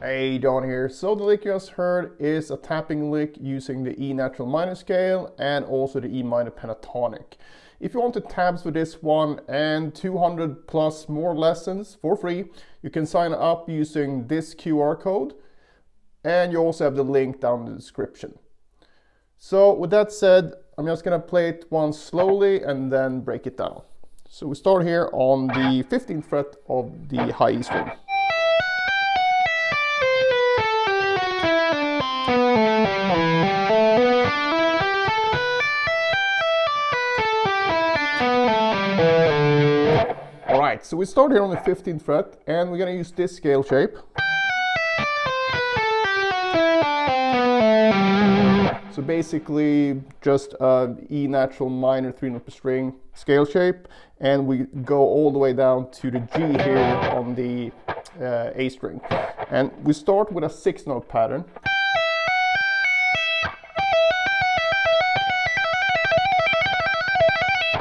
Hey, Don here. So the lick you just heard is a tapping lick using the E natural minor scale and also the E minor pentatonic. If you want the tabs for this one and 200 plus more lessons for free, you can sign up using this QR code, and you also have the link down in the description. So with that said, I'm just gonna play it once slowly and then break it down. So we start here on the 15th fret of the high E string. Alright, so we start here on the 15th fret and we're going to use this scale shape. So basically just E natural minor 3-note per string scale shape, and we go all the way down to the G here on the A string. And we start with a 6-note pattern.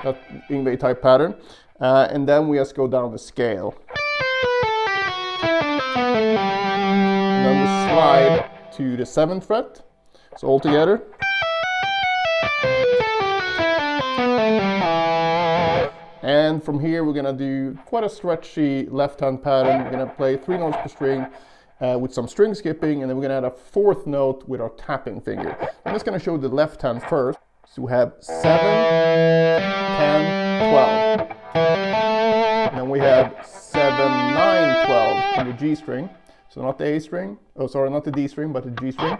That Yngwie type pattern. And then we just go down the scale. And then we slide to the 7th fret. So all together. And from here we're gonna do quite a stretchy left-hand pattern. We're gonna play 3 notes per string with some string skipping, and then we're gonna add a 4th note with our tapping finger. I'm just gonna show the left hand first. So we have 7, 10, 12. And then we have 7, 9, 12 on the G string. So not the A string, oh sorry, not the D string, but the G string.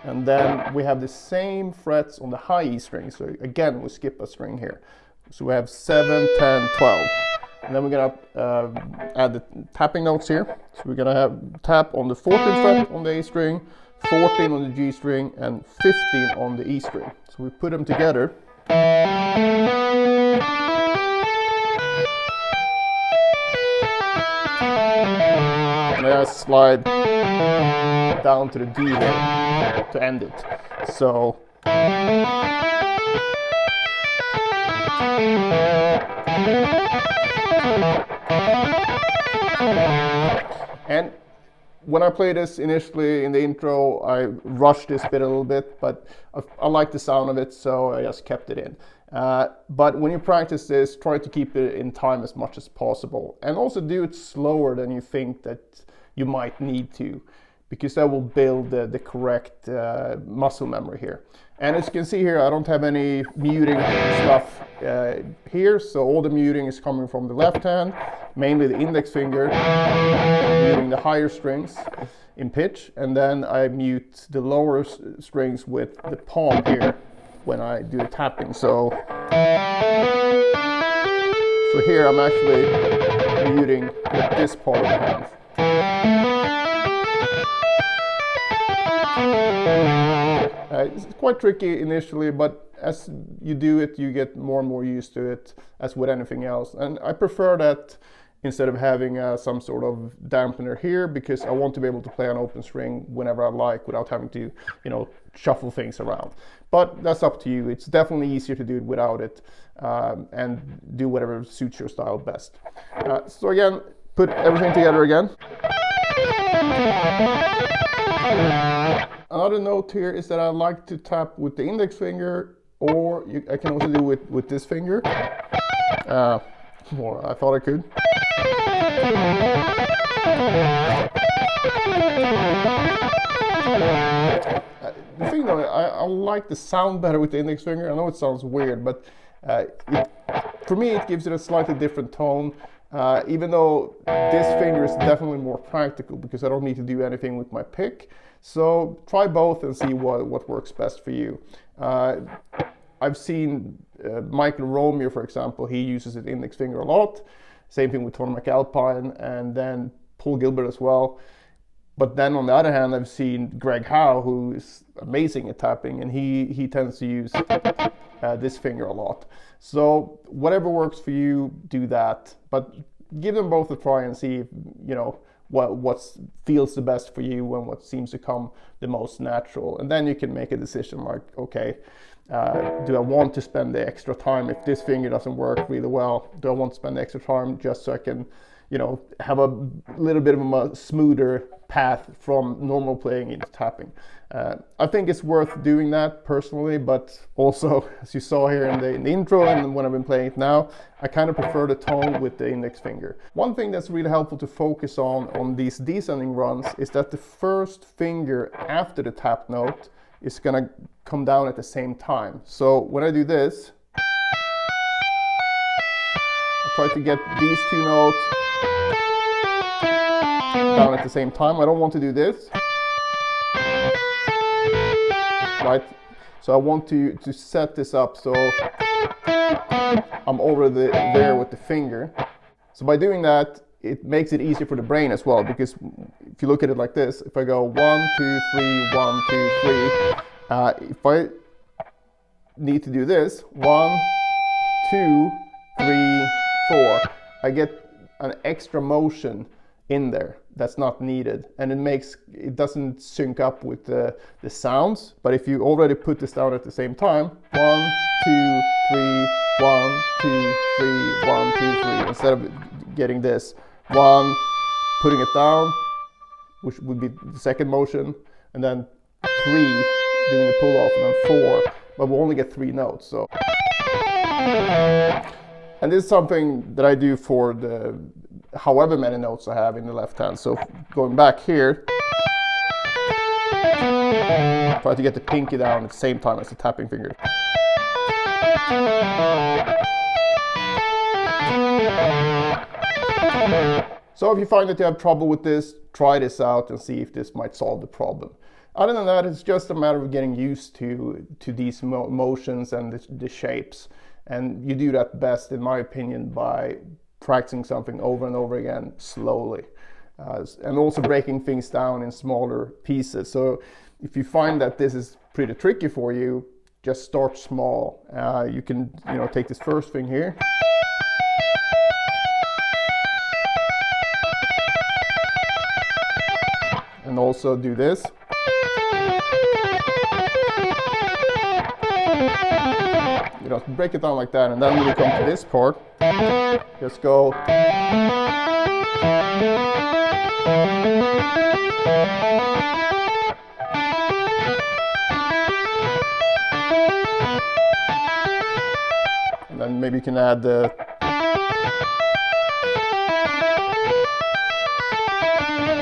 And then we have the same frets on the high E string. So again, we skip a string here. So we have 7, 10, 12. And then we're gonna add the tapping notes here. So we're gonna have tap on the 14th fret on the A string, 14 on the G string, and 15 on the E string. So we put them together. And I slide down to the D here to end it. So and when I played this initially in the intro, I rushed this bit a little bit, but I like the sound of it, so I just kept it in. But when you practice this, try to keep it in time as much as possible, and also do it slower than you think that you might need to, because that will build the correct muscle memory here. And as you can see here, I don't have any muting stuff here, so all the muting is coming from the left hand, mainly the index finger, muting the higher strings in pitch, and then I mute the lower strings with the palm here when I do the tapping. So here I'm actually muting with this part of the hand. It's quite tricky initially, but as you do it, you get more and more used to it, as with anything else. And I prefer that instead of having some sort of dampener here, because I want to be able to play an open string whenever I like without having to, shuffle things around. But that's up to you. It's definitely easier to do it without it, and do whatever suits your style best. So again, put everything together again. Another note here is that I like to tap with the index finger, or I can also do it with this finger. Well, I thought I could. The thing though, I like the sound better with the index finger. I know it sounds weird, but for me it gives it a slightly different tone. Even though this finger is definitely more practical because I don't need to do anything with my pick. So try both and see what works best for you. I've seen Michael Romeo, for example, he uses the index finger a lot. Same thing with Tony McAlpine, and then Paul Gilbert as well. But then on the other hand, I've seen Greg Howe, who is amazing at tapping, and he tends to use this finger a lot. So whatever works for you, do that. But give them both a try and see, what feels the best for you and what seems to come the most natural. And then you can make a decision like, okay, Do I want to spend the extra time if this finger doesn't work really well? Do I want to spend the extra time just so I can, have a little bit of a smoother path from normal playing into tapping? I think it's worth doing that personally, but also, as you saw here in the intro and when I've been playing it now, I kind of prefer the tone with the index finger. One thing that's really helpful to focus on these descending runs is that the first finger after the tap note is gonna come down at the same time. So when I do this, I try to get these two notes down at the same time. I don't want to do this. Right? So I want to set this up so I'm over there with the finger. So by doing that, it makes it easier for the brain as well, because if you look at it like this, if I go 1, 2, 3, 1, 2, 3, if I need to do this, 1, 2, 3, 4, I get an extra motion in there that's not needed, and it doesn't sync up with the sounds. But if you already put this down at the same time, 1, 2, 3, 1, 2, 3, 1, 2, 3, instead of getting this 1, putting it down, which would be the second motion, and then 3 doing the pull off, and then 4, but we'll only get 3 notes. So, and this is something that I do for the however many notes I have in the left hand. So going back here, try to get the pinky down at the same time as the tapping finger. So if you find that you have trouble with this, try this out and see if this might solve the problem. Other than that, it's just a matter of getting used to these motions and the shapes. And you do that best, in my opinion, by practicing something over and over again slowly. And also breaking things down in smaller pieces. So if you find that this is pretty tricky for you, just start small. You can take this first thing here. And also do this. Break it down like that, and then when you come to this part, just go. And then maybe you can add the.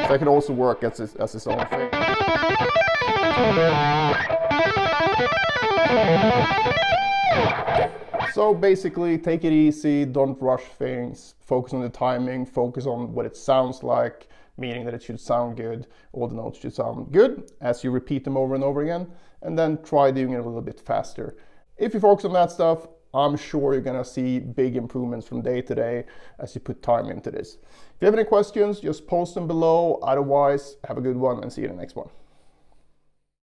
That can also work as its own thing. So basically, take it easy, don't rush things, focus on the timing, focus on what it sounds like, meaning that it should sound good, all the notes should sound good as you repeat them over and over again, and then try doing it a little bit faster. If you focus on that stuff, I'm sure you're gonna see big improvements from day to day as you put time into this. If you have any questions, just post them below. Otherwise, have a good one and see you in the next one.